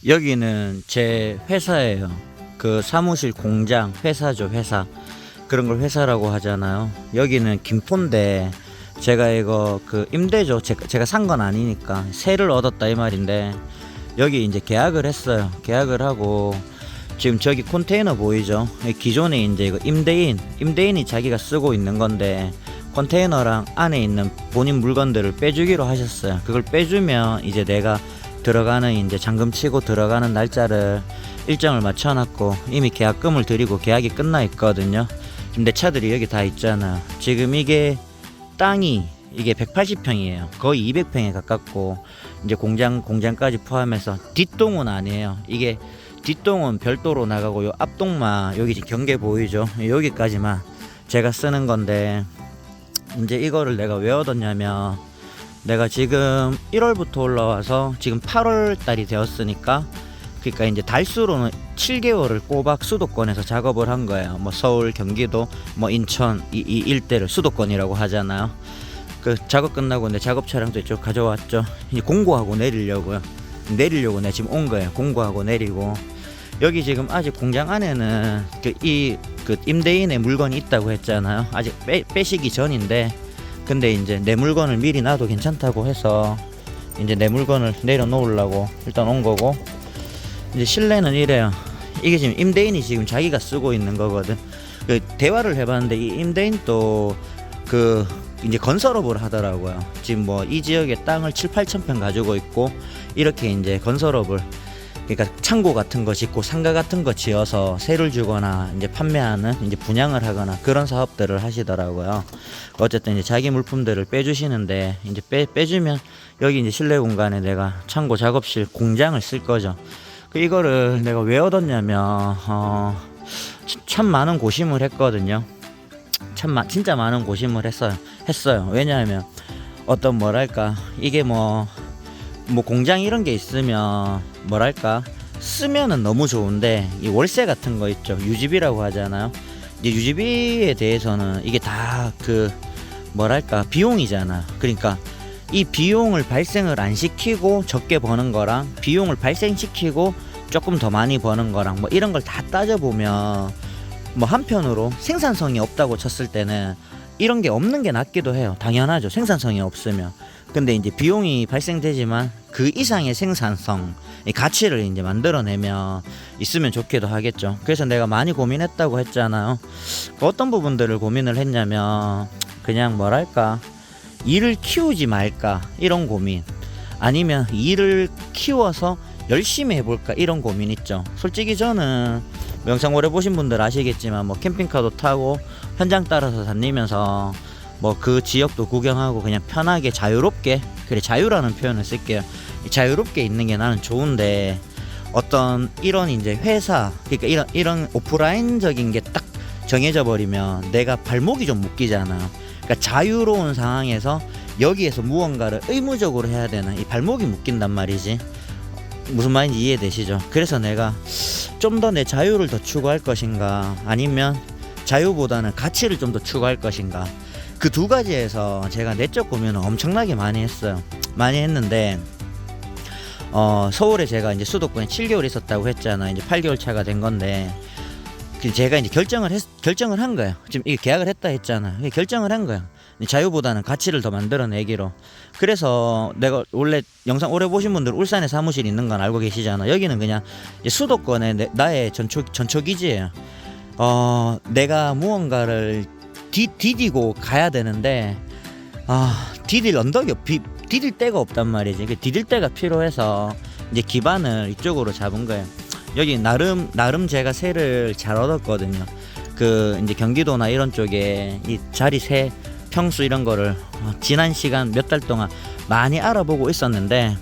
여기는 제 회사예요. 그 사무실 공장 회사죠, 회사. 그런 걸 회사라고 하잖아요. 여기는 김포인데 제가 이거 그 임대죠. 제가 산 건 아니니까 세를 얻었다 이 말인데 여기 이제 계약을 했어요. 계약을 하고 지금 저기 컨테이너 보이죠? 기존에 이제 이거 임대인이 자기가 쓰고 있는 건데 컨테이너랑 안에 있는 본인 물건들을 빼주기로 하셨어요. 그걸 빼주면 이제 내가 들어가는 이제 잠금 치고 들어가는 날짜를 일정을 맞춰놨고 이미 계약금을 드리고 계약이 끝나 있거든요. 지금 내 차들이 여기 다 있잖아. 지금 이게 땅이 이게 180평이에요. 거의 200평에 가깝고 이제 공장까지 포함해서 뒷동은 아니에요. 이게 뒷동은 별도로 나가고 요 앞동만 여기 경계 보이죠? 여기까지만 제가 쓰는 건데 이제 이거를 내가 왜 얻었냐면 내가 지금 1월부터 올라와서 지금 8월 달이 되었으니까 그러니까 이제 달수로는 7개월을 꼬박 수도권에서 작업을 한 거예요. 뭐 서울, 경기도, 뭐 인천 이 일대를 수도권이라고 하잖아요. 그 작업 끝나고 내 작업 차량도 이쪽 가져왔죠. 이제 공고하고 내리려고 내가 지금 온 거예요. 공고하고 내리고 여기 지금 아직 공장 안에는 그 임대인의 물건이 있다고 했잖아요. 아직 빼시기 전인데 근데 이제 내 물건을 미리 놔도 괜찮다고 해서 이제 내 물건을 내려놓으려고 일단 온 거고 이제 실내는 이래요. 이게 지금 임대인이 지금 자기가 쓰고 있는 거거든. 그 대화를 해봤는데 이 임대인도 그 이제 건설업을 하더라고요. 지금 뭐 이 지역에 땅을 7-8천 평 가지고 있고 이렇게 이제 건설업을 그러니까 창고 같은 거 짓고 상가 같은 거 지어서 세를 주거나 이제 판매하는 이제 분양을 하거나 그런 사업들을 하시더라고요. 어쨌든 이제 자기 물품들을 빼주시는데 이제 빼주면 여기 이제 실내 공간에 내가 창고 작업실 공장을 쓸 거죠. 이거를 내가 왜 얻었냐면 참 많은 고심을 했거든요. 진짜 많은 고심을 했어요. 왜냐하면 어떤 뭐랄까 이게 뭐 공장 이런 게 있으면 뭐랄까 쓰면은 너무 좋은데 이 월세 같은 거 있죠. 유지비라고 하잖아요. 이제 유지비에 대해서는 이게 다 그 뭐랄까 비용이잖아. 그러니까 이 비용을 발생을 안 시키고 적게 버는 거랑 비용을 발생시키고 조금 더 많이 버는 거랑 뭐 이런 걸 다 따져보면 뭐 한편으로 생산성이 없다고 쳤을 때는 이런 게 없는 게 낫기도 해요. 당연하죠. 생산성이 없으면. 근데 이제 비용이 발생되지만 그 이상의 생산성, 이 가치를 이제 만들어내면 있으면 좋기도 하겠죠. 그래서 내가 많이 고민했다고 했잖아요. 어떤 부분들을 고민을 했냐면 그냥 뭐랄까 일을 키우지 말까 이런 고민, 아니면 일을 키워서 열심히 해볼까 이런 고민 있죠. 솔직히 저는 영상 오래 보신 분들 아시겠지만 뭐 캠핑카도 타고 현장 따라서 다니면서 뭐 그 지역도 구경하고 그냥 편하게 자유롭게, 그래 자유라는 표현을 쓸게요. 자유롭게 있는 게 나는 좋은데 어떤 이런 이제 회사 그러니까 이런 오프라인적인 게 딱 정해져 버리면 내가 발목이 좀 묶이잖아. 그러니까 자유로운 상황에서 여기에서 무언가를 의무적으로 해야 되는 이 발목이 묶인단 말이지. 무슨 말인지 이해되시죠? 그래서 내가 좀 더 내 자유를 더 추구할 것인가, 아니면 자유보다는 가치를 좀 더 추구할 것인가, 그 두 가지에서 제가 내적 고민을 엄청나게 많이 했어요. 많이 했는데 서울에 제가 이제 수도권에 7개월 있었다고 했잖아. 이제 8개월 차가 된 건데 제가 이제 결정을 한 거예요. 지금 이게 계약을 했다 했잖아. 결정을 한 거야. 자유보다는 가치를 더 만들어내기로. 그래서 내가 원래 영상 오래 보신 분들 울산에 사무실 있는 건 알고 계시잖아. 여기는 그냥 수도권에 나의 전초기지예요. 내가 무언가를 디디고 가야 되는데 디딜 언덕이 디딜 데가 없단 말이지. 디딜 데가 필요해서 이제 기반을 이쪽으로 잡은 거예요. 여기 나름 제가 세를 잘 얻었거든요. 그 이제 경기도나 이런 쪽에 이 자리 세 평수 이런 거를 지난 시간 몇 달 동안 많이 알아보고 있었는데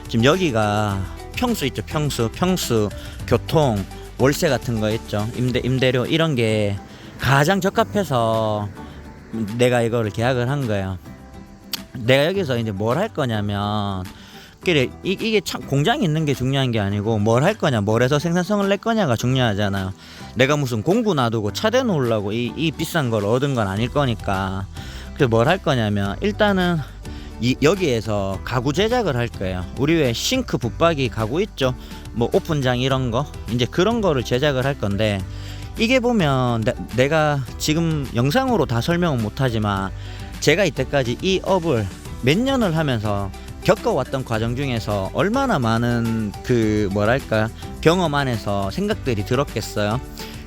지금 여기가 평수 있죠. 평수 교통 월세 같은 거 있죠. 임대료 이런 게 가장 적합해서 내가 이거를 계약을 한 거예요. 내가 여기서 이제 뭘 할 거냐면 그래 이게 참 공장이 있는 게 중요한 게 아니고 뭘 할 거냐, 뭘 해서 생산성을 낼 거냐가 중요하잖아요. 내가 무슨 공구 놔두고 차 대놓으려고 이 비싼 걸 얻은 건 아닐 거니까. 그래서 뭘 할 거냐면 일단은 여기에서 가구 제작을 할 거예요. 우리 왜 싱크 붙박이 가구 있죠? 뭐 오픈장 이런 거 이제 그런 거를 제작을 할 건데, 이게 보면 내가 지금 영상으로 다 설명은 못하지만 제가 이때까지 이 업을 몇 년을 하면서 겪어왔던 과정 중에서 얼마나 많은 그 뭐랄까 경험 안에서 생각들이 들었겠어요.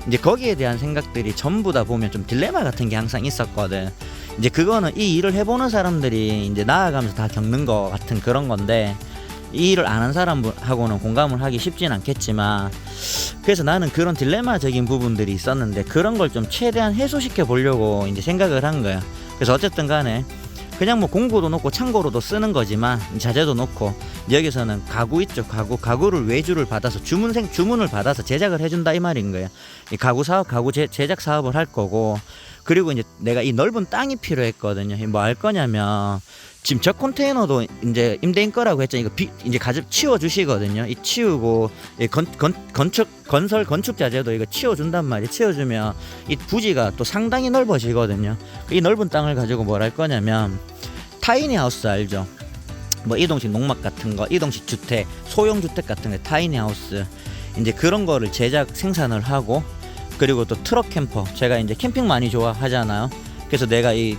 이제 거기에 대한 생각들이 전부 다 보면 좀 딜레마 같은 게 항상 있었거든. 이제 그거는 이 일을 해보는 사람들이 이제 나아가면서 다 겪는 거 같은 그런 건데, 이 일을 안 한 사람하고는 공감을 하기 쉽진 않겠지만, 그래서 나는 그런 딜레마적인 부분들이 있었는데 그런 걸 좀 최대한 해소시켜 보려고 이제 생각을 한 거야. 그래서 어쨌든 간에 그냥 뭐 공구도 놓고 창고로도 쓰는 거지만 자재도 놓고, 여기서는 가구 있죠. 가구를 외주를 받아서 주문을 받아서 제작을 해준다 이 말인 거예요. 이 가구 사업, 제작 사업을 할 거고, 그리고 이제 내가 이 넓은 땅이 필요했거든요. 뭐 할 거냐면, 지금 저 컨테이너도 이제 임대인 거라고 했잖아요. 이거 이제 가집 치워 주시거든요. 이 치우고, 이 건축 자재도 이거 치워 준단 말이에요. 치워 주면 이 부지가 또 상당히 넓어지거든요. 이 넓은 땅을 가지고 뭘 할 거냐면, 타이니 하우스 알죠? 뭐 이동식 농막 같은 거, 이동식 주택, 소형 주택 같은 거, 타이니 하우스 이제 그런 거를 제작 생산을 하고, 그리고 또 트럭 캠퍼, 제가 이제 캠핑 많이 좋아하잖아요. 그래서 내가 이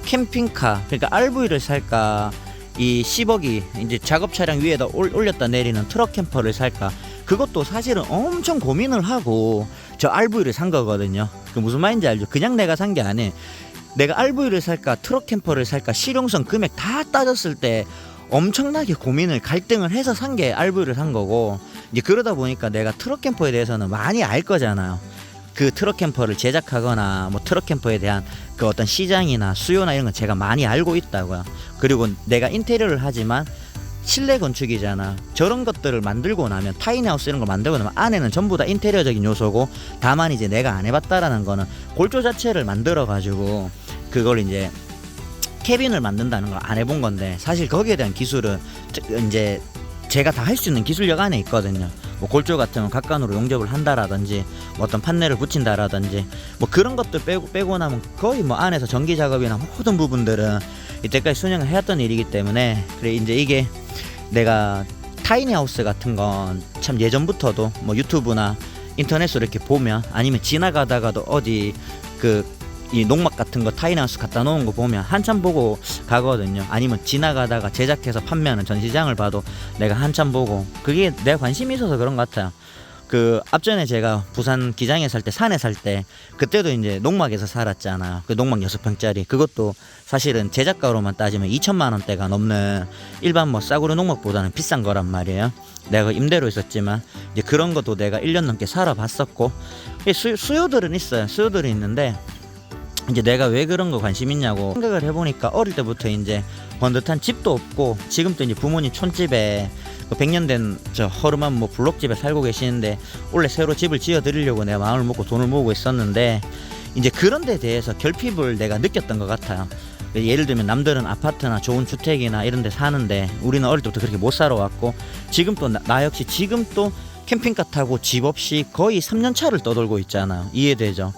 캠핑카, 그러니까 RV를 살까, 이 10억이 이제 작업 차량 위에다 올렸다 내리는 트럭 캠퍼를 살까, 그것도 사실은 엄청 고민을 하고 저 RV를 산 거거든요. 그 무슨 말인지 알죠? 그냥 내가 산 게 아니에요. 내가 RV를 살까 트럭 캠퍼를 살까 실용성 금액 다 따졌을 때 엄청나게 고민을 갈등을 해서 산 게 RV를 산 거고, 이제 그러다 보니까 내가 트럭 캠퍼에 대해서는 많이 알 거잖아요. 그 트럭 캠퍼를 제작하거나 뭐 트럭 캠퍼에 대한 그 어떤 시장이나 수요나 이런 건 제가 많이 알고 있다고요. 그리고 내가 인테리어를 하지만 실내 건축이잖아. 저런 것들을 만들고 나면, 타이니하우스 이런 걸 만들고 나면 안에는 전부 다 인테리어적인 요소고, 다만 이제 내가 안 해봤다라는 거는 골조 자체를 만들어 가지고 그걸 이제 캐빈을 만든다는 걸 안 해본 건데, 사실 거기에 대한 기술은 이제 제가 다 할 수 있는 기술력 안에 있거든요. 뭐 골조 같으면 각관으로 용접을 한다라든지, 뭐 어떤 판넬을 붙인다라든지, 뭐 그런 것들 빼고 나면 거의 뭐 안에서 전기 작업이나 모든 부분들은 이때까지 수행을 해왔던 일이기 때문에, 그래 이제 이게 내가 타이니하우스 같은 건 참 예전부터도 뭐 유튜브나 인터넷으로 이렇게 보면, 아니면 지나가다가도 어디 이 농막 같은 거 타이니하우스 갖다 놓은 거 보면 한참 보고 가거든요. 아니면 지나가다가 제작해서 판매하는 전시장을 봐도 내가 한참 보고, 그게 내가 관심이 있어서 그런 것 같아요. 그 앞전에 제가 부산 기장에 살 때, 산에 살 때, 그때도 이제 농막에서 살았잖아요. 그 농막 6평짜리, 그것도 사실은 제작가로만 따지면 2천만 원대가 넘는 일반 뭐 싸구려 농막보다는 비싼 거란 말이에요. 내가 임대로 있었지만 이제 그런 것도 내가 1년 넘게 살아봤었고, 수요들은 있어요. 수요들이 있는데, 이제 내가 왜 그런 거 관심 있냐고 생각을 해보니까, 어릴 때부터 이제 번듯한 집도 없고, 지금 또 이제 부모님 촌집에 100년 된 저 허름한 뭐 블록집에 살고 계시는데, 원래 새로 집을 지어 드리려고 내가 마음을 먹고 돈을 모으고 있었는데, 이제 그런 데 대해서 결핍을 내가 느꼈던 것 같아요. 예를 들면 남들은 아파트나 좋은 주택이나 이런 데 사는데, 우리는 어릴 때부터 그렇게 못 살아왔고, 지금 또 나 역시 지금 또 캠핑카 타고 집 없이 거의 3년 차를 떠돌고 있잖아요. 이해되죠?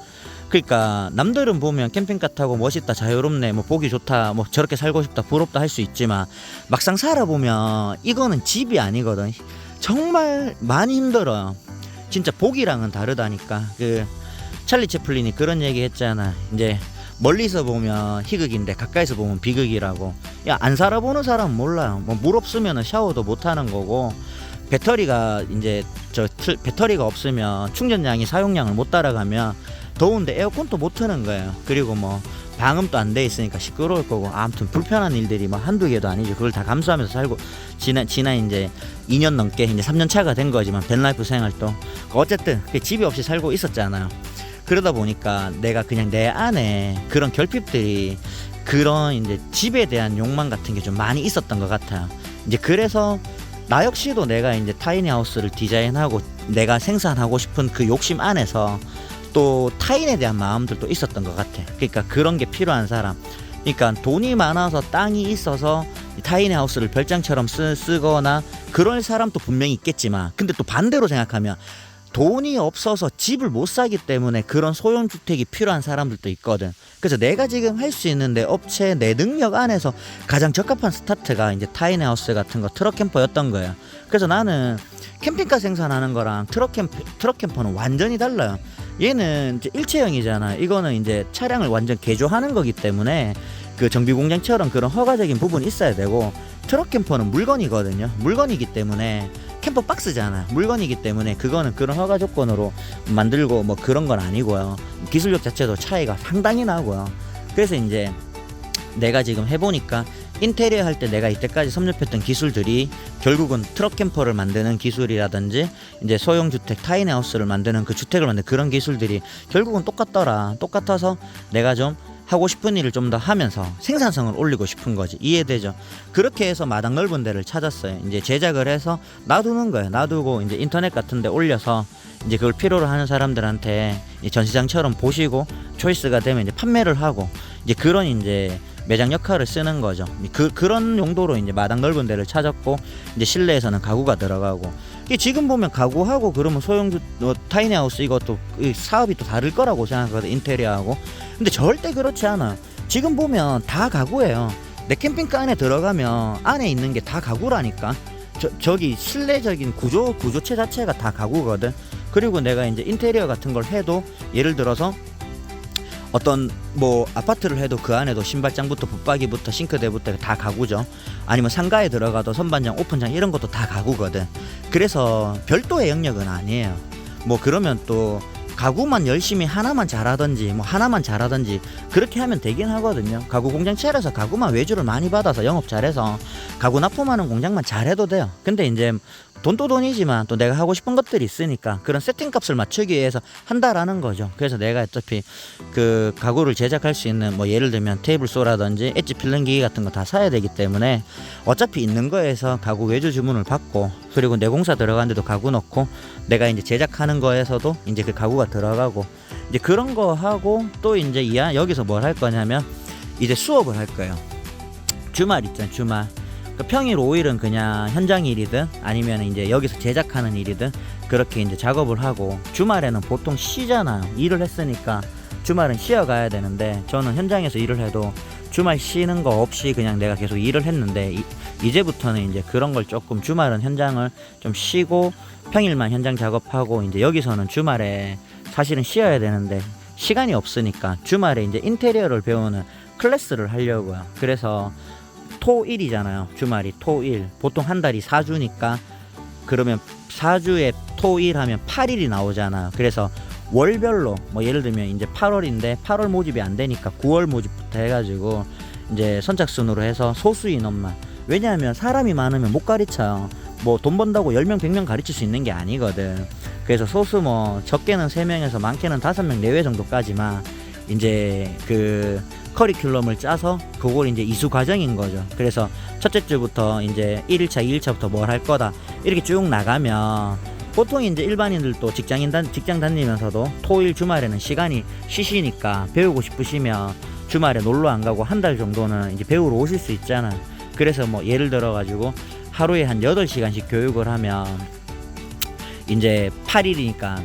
그러니까 남들은 보면 캠핑카 타고 멋있다, 자유롭네, 뭐 보기 좋다, 뭐 저렇게 살고 싶다, 부럽다 할 수 있지만, 막상 살아보면 이거는 집이 아니거든. 정말 많이 힘들어요. 진짜 보기랑은 다르다니까. 그 찰리 채플린이 그런 얘기 했잖아. 이제 멀리서 보면 희극인데 가까이서 보면 비극이라고. 야, 안 살아보는 사람은 몰라요. 뭐 물 없으면 샤워도 못 하는 거고, 배터리가 이제 배터리가 없으면 충전량이 사용량을 못 따라가면 더운데 에어컨도 못 트는 거예요. 그리고 뭐 방음도 안 돼 있으니까 시끄러울 거고, 아무튼 불편한 일들이 뭐 한두 개도 아니죠. 그걸 다 감수하면서 살고 지난 이제 2년 넘게 이제 3년 차가 된 거지만, 밴라이프 생활도 어쨌든 집이 없이 살고 있었잖아요. 그러다 보니까 내가 그냥 내 안에 그런 결핍들이, 그런 이제 집에 대한 욕망 같은 게 좀 많이 있었던 것 같아요. 이제 그래서 나 역시도 내가 이제 타이니하우스를 디자인하고 내가 생산하고 싶은 그 욕심 안에서 또 타인에 대한 마음들도 있었던 것 같아. 그러니까 그런 게 필요한 사람, 그러니까 돈이 많아서 땅이 있어서 타이니하우스를 별장처럼 쓰거나 그럴 사람도 분명히 있겠지만, 근데 또 반대로 생각하면 돈이 없어서 집을 못 사기 때문에 그런 소형주택이 필요한 사람들도 있거든. 그래서 내가 지금 할 수 있는 내 업체 내 능력 안에서 가장 적합한 스타트가 이제 타이니하우스 같은 거 트럭 캠퍼였던 거야. 그래서 나는 캠핑카 생산하는 거랑 트럭 캠퍼는 완전히 달라요. 얘는 이제 일체형이잖아. 이거는 이제 차량을 완전 개조하는 거기 때문에 그 정비 공장처럼 그런 허가적인 부분이 있어야 되고, 트럭 캠퍼는 물건이거든요. 물건이기 때문에 캠퍼 박스잖아. 물건이기 때문에 그거는 그런 허가 조건으로 만들고 뭐 그런 건 아니고요. 기술력 자체도 차이가 상당히 나고요. 그래서 이제 내가 지금 해보니까 인테리어 할 때 내가 이때까지 섭렵했던 기술들이 결국은 트럭 캠퍼를 만드는 기술이라든지 이제 소형주택 타이니하우스를 만드는 그 주택을 만드는 그런 기술들이 결국은 똑같더라. 똑같아서 내가 좀 하고 싶은 일을 좀 더 하면서 생산성을 올리고 싶은 거지. 이해되죠? 그렇게 해서 마당 넓은 데를 찾았어요. 이제 제작을 해서 놔두는 거예요. 놔두고 이제 인터넷 같은 데 올려서 이제 그걸 필요로 하는 사람들한테 전시장처럼 보시고 초이스가 되면 이제 판매를 하고, 이제 그런 이제 매장 역할을 쓰는 거죠. 그런 용도로 이제 마당 넓은 데를 찾았고, 이제 실내에서는 가구가 들어가고. 지금 보면 가구하고 그러면 소형주 타이니하우스 이것도 사업이 또 다를 거라고 생각하거든, 인테리어하고. 근데 절대 그렇지 않아. 지금 보면 다 가구예요. 내 캠핑카 안에 들어가면 안에 있는 게 다 가구라니까. 저기 실내적인 구조체 자체가 다 가구거든. 그리고 내가 이제 인테리어 같은 걸 해도, 예를 들어서 어떤 뭐 아파트를 해도 그 안에도 신발장부터 붙박이부터 싱크대부터 다 가구죠. 아니면 상가에 들어가도 선반장, 오픈장 이런 것도 다 가구거든. 그래서 별도의 영역은 아니에요. 뭐 그러면 또 가구만 열심히 하나만 잘하든지 뭐 하나만 잘하든지 그렇게 하면 되긴 하거든요. 가구 공장 차려서 가구만 외주를 많이 받아서 영업 잘해서 가구 납품하는 공장만 잘해도 돼요. 근데 이제 돈도 돈이지만 또 내가 하고 싶은 것들이 있으니까 그런 세팅 값을 맞추기 위해서 한다라는 거죠. 그래서 내가 어차피 그 가구를 제작할 수 있는 뭐 예를 들면 테이블소라든지 엣지 필름 기기 같은 거 다 사야 되기 때문에 어차피 있는 거에서 가구 외주 주문을 받고, 그리고 내 공사 들어가는데도 가구 넣고, 내가 이제 제작하는 거에서도 이제 그 가구가 들어가고, 이제 그런 거 하고, 또 이제 여기서 뭘 할 거냐면 이제 수업을 할 거예요. 주말 있잖아, 주말. 평일 5일은 그냥 현장 일이든 아니면 이제 여기서 제작하는 일이든 그렇게 이제 작업을 하고, 주말에는 보통 쉬잖아요. 일을 했으니까 주말은 쉬어가야 되는데, 저는 현장에서 일을 해도 주말 쉬는 거 없이 그냥 내가 계속 일을 했는데, 이제부터는 이제 그런 걸 조금 주말은 현장을 좀 쉬고 평일만 현장 작업하고, 이제 여기서는 주말에 사실은 쉬어야 되는데 시간이 없으니까 주말에 이제 인테리어를 배우는 클래스를 하려고요. 그래서 토일이잖아요. 주말이 토일. 보통 한 달이 4주니까 그러면 4주에 토일 하면 8일이 나오잖아요. 그래서 월별로 뭐 예를 들면 이제 8월인데 8월 모집이 안 되니까 9월 모집부터 해가지고 이제 선착순으로 해서 소수 인원만. 왜냐하면 사람이 많으면 못 가르쳐요. 뭐 돈 번다고 10명 100명 가르칠 수 있는 게 아니거든. 그래서 소수 뭐 적게는 3명에서 많게는 5명 내외 정도까지만 이제 그 커리큘럼을 짜서 그걸 이제 이수 과정인 거죠. 그래서 첫째 주부터 이제 1일차 2일차부터 뭘 할 거다 이렇게 쭉 나가면, 보통 이제 일반인들도 직장 다니면서도 토일 주말에는 시간이 쉬시니까 배우고 싶으시면 주말에 놀러 안 가고 한 달 정도는 이제 배우러 오실 수 있잖아. 그래서 뭐 예를 들어 가지고 하루에 한 8시간씩 교육을 하면 이제 8일이니까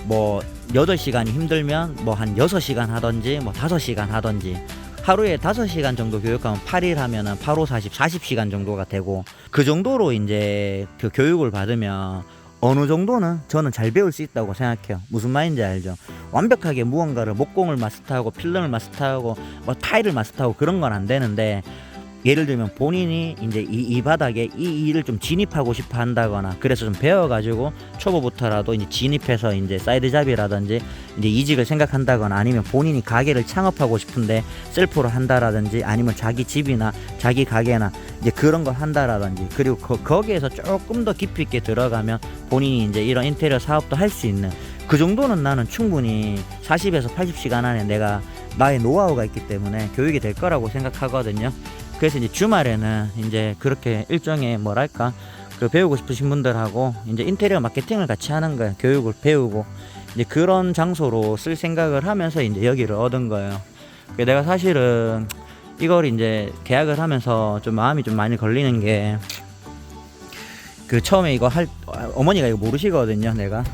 뭐 8시간이 힘들면 뭐 한 6시간 하던지 뭐 5시간 하던지, 하루에 5시간 정도 교육하면 8일 하면은 8, 5, 40시간 정도가 되고, 그 정도로 이제 그 교육을 받으면 어느 정도는 저는 잘 배울 수 있다고 생각해요. 무슨 말인지 알죠? 완벽하게 무언가를 목공을 마스터하고 필름을 마스터하고 뭐 타일을 마스터하고 그런 건 안 되는데, 예를 들면 본인이 이제 이 바닥에 이 일을 좀 진입하고 싶어 한다거나, 그래서 좀 배워가지고 초보부터라도 이제 진입해서 이제 사이드 잡이라든지 이제 이직을 생각한다거나, 아니면 본인이 가게를 창업하고 싶은데 셀프로 한다라든지, 아니면 자기 집이나 자기 가게나 이제 그런 걸 한다라든지, 그리고 거기에서 조금 더 깊이 있게 들어가면 본인이 이제 이런 인테리어 사업도 할 수 있는, 그 정도는 나는 충분히 40에서 80시간 안에 내가 나의 노하우가 있기 때문에 교육이 될 거라고 생각하거든요. 그래서 이제 주말에는 이제 그렇게 일종의 뭐랄까 그 배우고 싶으신 분들하고 이제 인테리어 마케팅을 같이 하는 거예요. 교육을 배우고 이제 그런 장소로 쓸 생각을 하면서 이제 여기를 얻은 거예요. 내가 사실은 이걸 이제 계약을 하면서 좀 마음이 좀 많이 걸리는 게, 그 처음에 이거 할 어머니가 이거 모르시거든요. 내가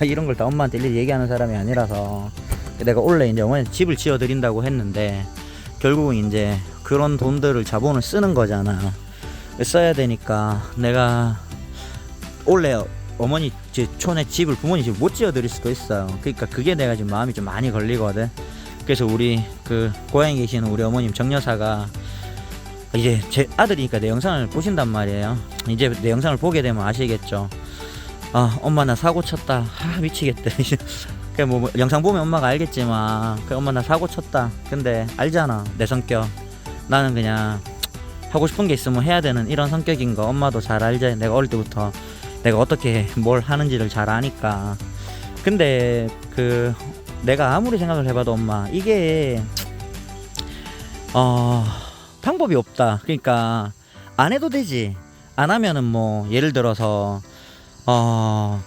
이런 걸 다 엄마한테 일일이 얘기하는 사람이 아니라서 내가 원래 이제 어머니 집을 지어 드린다고 했는데 결국은 이제 그런 돈들을 자본을 쓰는 거잖아. 써야 되니까 내가 원래 어머니 제 촌에 집을 부모님 집을 못 지어 드릴 수도 있어요. 그러니까 그게 내가 지금 마음이 좀 많이 걸리거든. 그래서 우리 그 고향에 계시는 우리 어머님 정여사가 이제 제 아들이니까 내 영상을 보신단 말이에요. 이제 내 영상을 보게 되면 아시겠죠. 아, 엄마 나 사고 쳤다. 아, 미치겠다. 그 뭐 영상 보면 엄마가 알겠지만 그 엄마 나 사고 쳤다. 근데 알잖아 내 성격. 나는 그냥 하고 싶은 게 있으면 해야 되는 이런 성격인 거 엄마도 잘 알지. 내가 어릴 때부터 내가 어떻게 뭘 하는지를 잘 아니까. 근데 그 내가 아무리 생각을 해봐도 엄마 이게 방법이 없다. 그러니까 안 해도 되지. 안 하면은 뭐 예를 들어서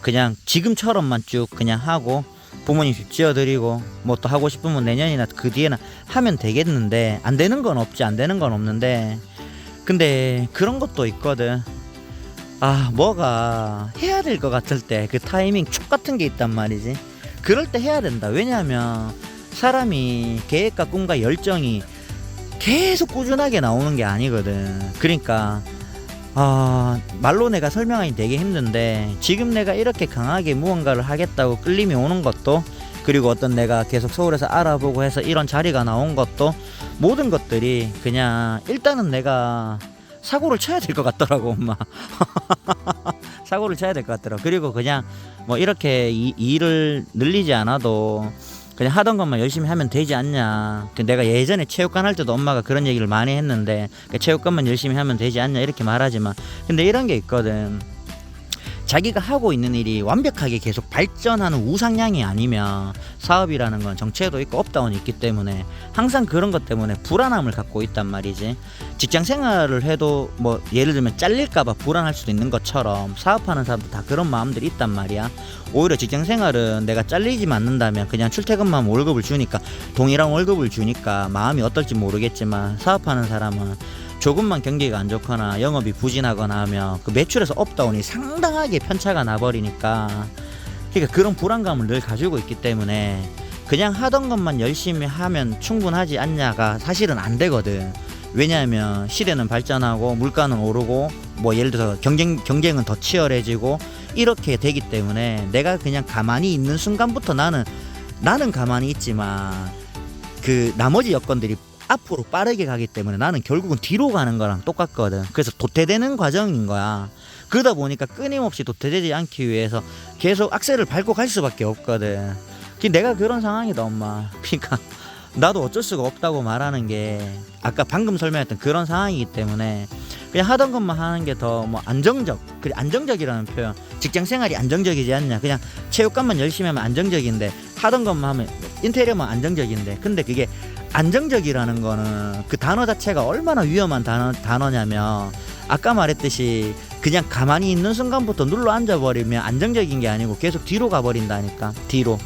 그냥 지금처럼만 쭉 그냥 하고 부모님 집 지어드리고 뭐 또 하고 싶으면 내년이나 그 뒤에는 하면 되겠는데 안 되는 건 없지. 안 되는 건 없는데 근데 그런 것도 있거든. 아, 뭐가 해야 될 것 같을 때 그 타이밍 촉 같은 게 있단 말이지. 그럴 때 해야 된다. 왜냐하면 사람이 계획과 꿈과 열정이 계속 꾸준하게 나오는 게 아니거든. 그러니까 말로 내가 설명하기 되게 힘든데 지금 내가 이렇게 강하게 무언가를 하겠다고 끌림이 오는 것도, 그리고 어떤 내가 계속 서울에서 알아보고 해서 이런 자리가 나온 것도, 모든 것들이 그냥 일단은 내가 사고를 쳐야 될 것 같더라고 엄마. 사고를 쳐야 될 것 같더라. 그리고 그냥 뭐 이렇게 일을 늘리지 않아도 그냥 하던 것만 열심히 하면 되지 않냐. 내가 예전에 체육관 할 때도 엄마가 그런 얘기를 많이 했는데 체육관만 열심히 하면 되지 않냐 이렇게 말하지만, 근데 이런 게 있거든. 자기가 하고 있는 일이 완벽하게 계속 발전하는 우상향이 아니면 사업이라는 건 정체도 있고 업다운이 있기 때문에 항상 그런 것 때문에 불안함을 갖고 있단 말이지. 직장 생활을 해도 뭐 예를 들면 잘릴까봐 불안할 수도 있는 것처럼 사업하는 사람도 다 그런 마음들이 있단 말이야. 오히려 직장 생활은 내가 잘리지 않는다면 그냥 출퇴근만 하면 월급을 주니까, 동일한 월급을 주니까 마음이 어떨지 모르겠지만, 사업하는 사람은 조금만 경기가 안 좋거나 영업이 부진하거나 하면 그 매출에서 업다운이 상당하게 편차가 나버리니까, 그러니까 그런 불안감을 늘 가지고 있기 때문에 그냥 하던 것만 열심히 하면 충분하지 않냐가 사실은 안 되거든. 왜냐하면 시대는 발전하고 물가는 오르고 뭐 예를 들어서 경쟁은 더 치열해지고 이렇게 되기 때문에 내가 그냥 가만히 있는 순간부터 나는 가만히 있지만 그 나머지 여건들이 앞으로 빠르게 가기 때문에 나는 결국은 뒤로 가는 거랑 똑같거든. 그래서 도태되는 과정인 거야. 그러다 보니까 끊임없이 도태되지 않기 위해서 계속 악셀을 밟고 갈 수밖에 없거든. 내가 그런 상황이다 엄마. 그러니까 나도 어쩔 수가 없다고 말하는 게 아까 방금 설명했던 그런 상황이기 때문에 그냥 하던 것만 하는 게 더 뭐 그래 안정적이라는 표현. 직장 생활이 안정적이지 않냐. 그냥 체육관만 열심히 하면 안정적인데 하던 것만 하면 인테리어만 안정적인데, 근데 그게 안정적이라는 거는 그 단어 자체가 얼마나 위험한 단어냐면 아까 말했듯이 그냥 가만히 있는 순간부터 눌러 앉아버리면 안정적인 게 아니고 계속 뒤로 가버린다니까. 뒤로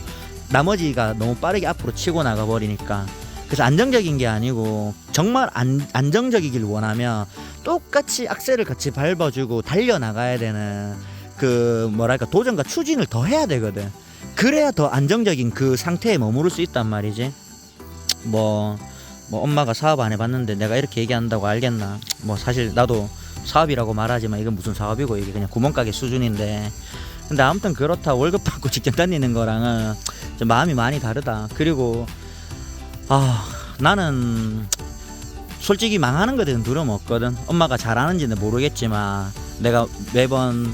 나머지가 너무 빠르게 앞으로 치고 나가버리니까. 그래서 안정적인 게 아니고 정말 안정적이길 원하면 똑같이 악셀을 같이 밟아주고 달려나가야 되는 그 뭐랄까 도전과 추진을 더 해야 되거든. 그래야 더 안정적인 그 상태에 머무를 수 있단 말이지. 뭐 엄마가 사업 안 해봤는데 내가 이렇게 얘기한다고 알겠나. 뭐 사실 나도 사업이라고 말하지만 이건 무슨 사업이고 이게 그냥 구멍가게 수준인데, 근데 아무튼 그렇다. 월급 받고 직장 다니는 거랑은 좀 마음이 많이 다르다. 그리고 나는 솔직히 망하는 것에 대한 두려움 없거든. 엄마가 잘하는지는 모르겠지만 내가 매번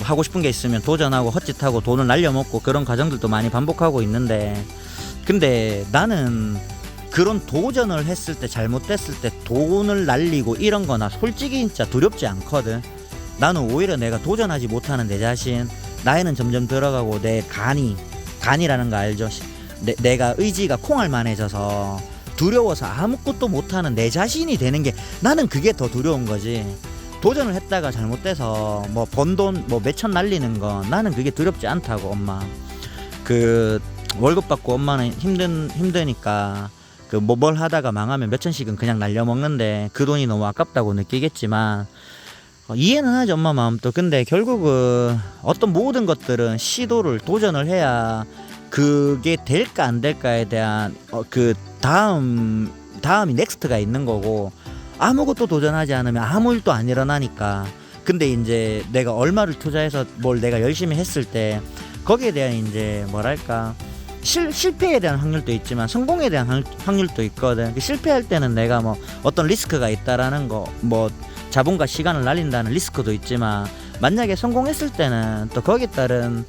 하고 싶은 게 있으면 도전하고 헛짓하고 돈을 날려먹고 그런 과정들도 많이 반복하고 있는데, 근데 나는 그런 도전을 했을 때 잘못됐을 때 돈을 날리고 이런 거나 솔직히 진짜 두렵지 않거든. 나는 오히려 내가 도전하지 못하는 내 자신, 나이는 점점 들어가고 내 간이라는 거 알죠? 내가 의지가 콩알만해져서 두려워서 아무것도 못하는 내 자신이 되는 게 나는 그게 더 두려운 거지. 도전을 했다가 잘못돼서 뭐 번 돈 뭐 몇천 날리는 건 나는 그게 두렵지 않다고. 엄마 그 월급 받고 엄마는 힘드니까 그 뭘 하다가 망하면 몇천씩은 그냥 날려먹는데 그 돈이 너무 아깝다고 느끼겠지만 이해는 하지 엄마 마음도. 근데 결국은 어떤 모든 것들은 시도를 도전을 해야 그게 될까 안 될까에 대한 그 다음이 넥스트가 있는 거고, 아무것도 도전하지 않으면 아무 일도 안 일어나니까. 근데 이제 내가 얼마를 투자해서 뭘 내가 열심히 했을 때 거기에 대한 이제 뭐랄까 실패에 대한 확률도 있지만 성공에 대한 확률도 있거든. 실패할 때는 내가 뭐 어떤 리스크가 있다라는 거, 뭐 자본과 시간을 날린다는 리스크도 있지만, 만약에 성공했을 때는 또 거기에 따른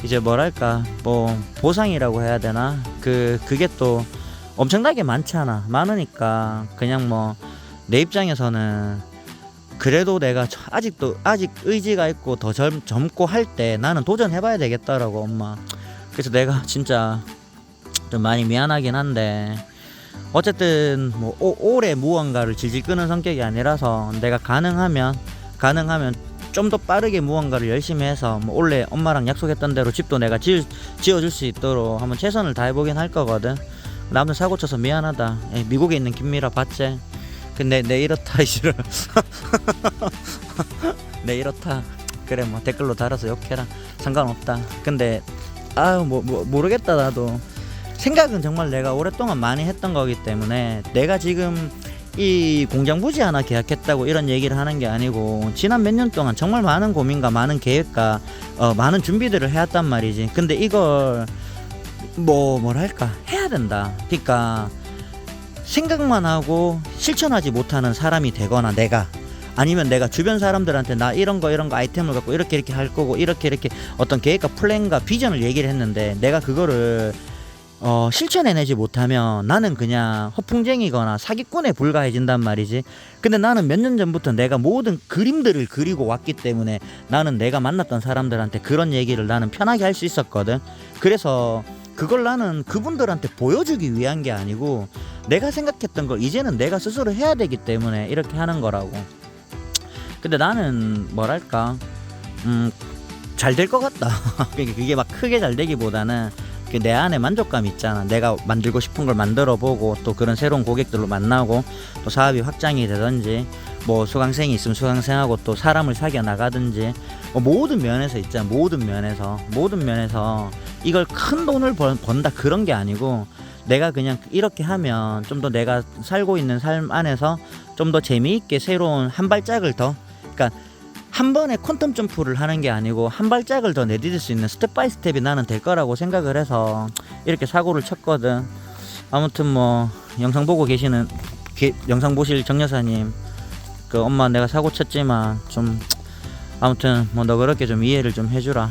이제 뭐랄까 뭐 보상이라고 해야 되나, 그게 또 엄청나게 많으니까 그냥 뭐 내 입장에서는 그래도 내가 아직 의지가 있고 더 젊고 할 때 나는 도전해봐야 되겠다라고 엄마. 그래서 내가 진짜 좀 많이 미안하긴 한데, 어쨌든 뭐 오래 무언가를 질질 끄는 성격이 아니라서 내가 가능하면 좀 더 빠르게 무언가를 열심히 해서 뭐 원래 엄마랑 약속했던 대로 집도 내가 지어줄 수 있도록 한번 최선을 다해보긴 할 거거든. 아무튼 사고 쳐서 미안하다. 미국에 있는 김미라 봤지? 근데 내 이렇다 이씨를 내 이렇다. 그래 뭐 댓글로 달아서 욕해라, 상관없다. 근데 아유 뭐 모르겠다. 나도 생각은 정말 내가 오랫동안 많이 했던 거기 때문에, 내가 지금 이 공장 부지 하나 계약했다고 이런 얘기를 하는 게 아니고, 지난 몇 년 동안 정말 많은 고민과 많은 계획과 많은 준비들을 해왔단 말이지. 근데 이걸 뭐랄까 해야 된다. 그러니까 생각만 하고 실천하지 못하는 사람이 되거나, 내가 아니면 내가 주변 사람들한테 나 이런 거 아이템을 갖고 이렇게 할 거고 이렇게 어떤 계획과 플랜과 비전을 얘기를 했는데, 내가 그거를 실천해내지 못하면 나는 그냥 허풍쟁이거나 사기꾼에 불과해진단 말이지. 근데 나는 몇 년 전부터 내가 모든 그림들을 그리고 왔기 때문에 나는 내가 만났던 사람들한테 그런 얘기를 나는 편하게 할 수 있었거든. 그래서 그걸 나는 그분들한테 보여주기 위한 게 아니고, 내가 생각했던 걸 이제는 내가 스스로 해야 되기 때문에 이렇게 하는 거라고. 근데 나는 뭐랄까 잘 될 것 같다. 그게 막 크게 잘 되기보다는 내 안에 만족감이 있잖아. 내가 만들고 싶은 걸 만들어보고, 또 그런 새로운 고객들로 만나고, 또 사업이 확장이 되든지, 뭐 수강생이 있으면 수강생하고 또 사람을 사귀어 나가든지, 모든 면에서 있잖아. 모든 면에서 이걸 큰 돈을 번다 그런 게 아니고, 내가 그냥 이렇게 하면 좀 더 내가 살고 있는 삶 안에서 좀 더 재미있게 새로운 한 발짝을 더, 그러니까 한 번에 퀀텀 점프를 하는 게 아니고 한 발짝을 더 내디딜 수 있는 스텝 바이 스텝이 나는 될 거라고 생각을 해서 이렇게 사고를 쳤거든. 아무튼 뭐 영상 보실 정 여사님, 그 엄마 내가 사고 쳤지만 좀 아무튼 뭐 너 그렇게 좀 이해를 좀 해주라.